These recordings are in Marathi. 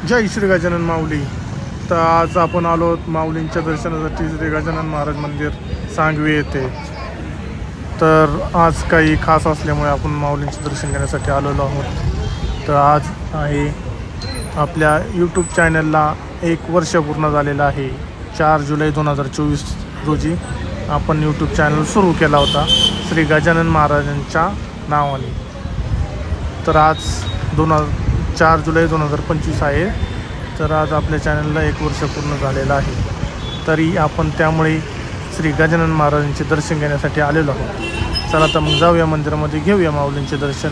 जय श्री गजानन माऊली। तर आज आपण आलो माऊलींच्या दर्शनासाठी श्री गजानन महाराज मंदिर सांगवी येथे। तर आज काही खास असल्यामुळे आपण माऊलींचे दर्शन घेण्यासाठी आलेलो आहोत। तर आज आहे आपल्या यूट्यूब चॅनलला 1 वर्ष पूर्ण झालेलं आहे। 4 जुलै 2024 रोजी आपण यूट्यूब चॅनल सुरू केला होता श्री गजानन महाराजांच्या नावाने। तर आज 4 जुलै 2025 आहे। तर आज आपल्या चॅनलला 1 वर्ष पूर्ण झालेलं आहे। तरी आपण त्यामुळे श्री गजानन महाराजांचे दर्शन घेण्यासाठी आलेलो आहोत। चला तर मग जाऊया मंदिरामध्ये, घेऊया माऊलींचे दर्शन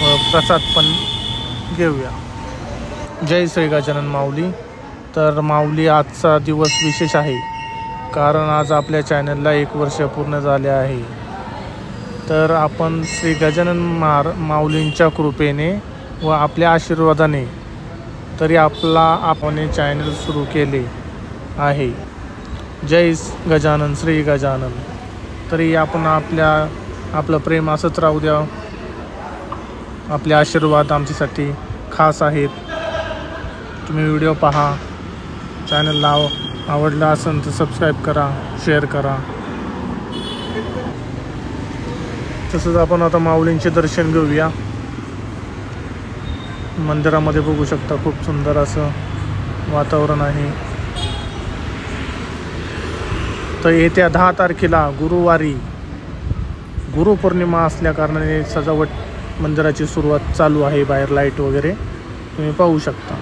व प्रसाद पण घेऊया। जय श्री गजानन माऊली। तर माऊली आजचा दिवस विशेष आहे, कारण आज आपल्या चॅनलला 1 वर्ष पूर्ण झाले आहे। तर आपण श्री गजानन माऊलींच्या कृपेने व आपल्या आशीर्वादाने तरी आपण चॅनल सुरू केले आहे। जय गजानन श्री गजानन। तरी आपण आपलं प्रेम असंच राहू द्या। आपले आशीर्वाद आमच्यासाठी खास आहेत। तुम्ही व्हिडिओ पहा, चॅनलला आवडला असेल तर सबस्क्राईब करा, शेअर करा। तसंच आपण आता माऊलींचे दर्शन घेऊया। मंदिरामध्ये बघू शकता खूप सुंदर असं वातावरण आहे। तर येत्या 10 तारखेला गुरुवारी गुरुपौर्णिमा असल्या कारणाने सजावट मंदिराची सुरुवात चालू आहे। बाहेर लाईट वगैरे तुम्ही पाहू शकता।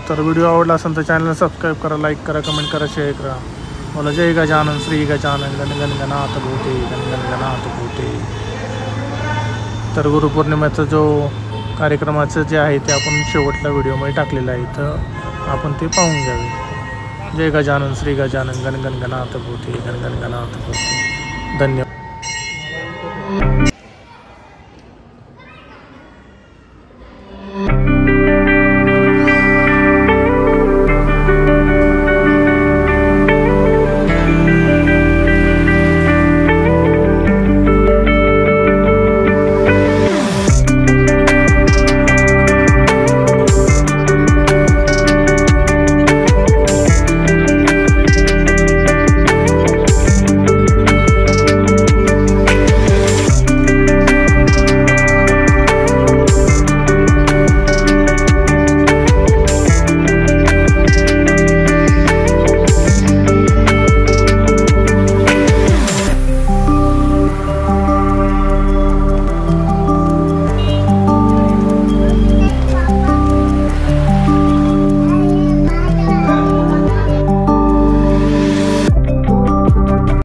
तर व्हिडिओ आवडला असेल तर चॅनलला सबस्क्राईब करा, लाईक करा, कमेंट करा, शेअर करा। बोला जय गजानन श्री गजानन गण गण गणात भूते गण गण गणात भूते। तर गुरुपौर्णिमेचा जो कार्यक्रमाचं जे आहे ते आपण शेवटला व्हिडिओमध्ये टाकलेलं आहे, तर आपण ते पाहून घ्यावे। जय गजानन श्री गजानन गण गण गणात भूते गण गण गणात भूते। धन्यवाद।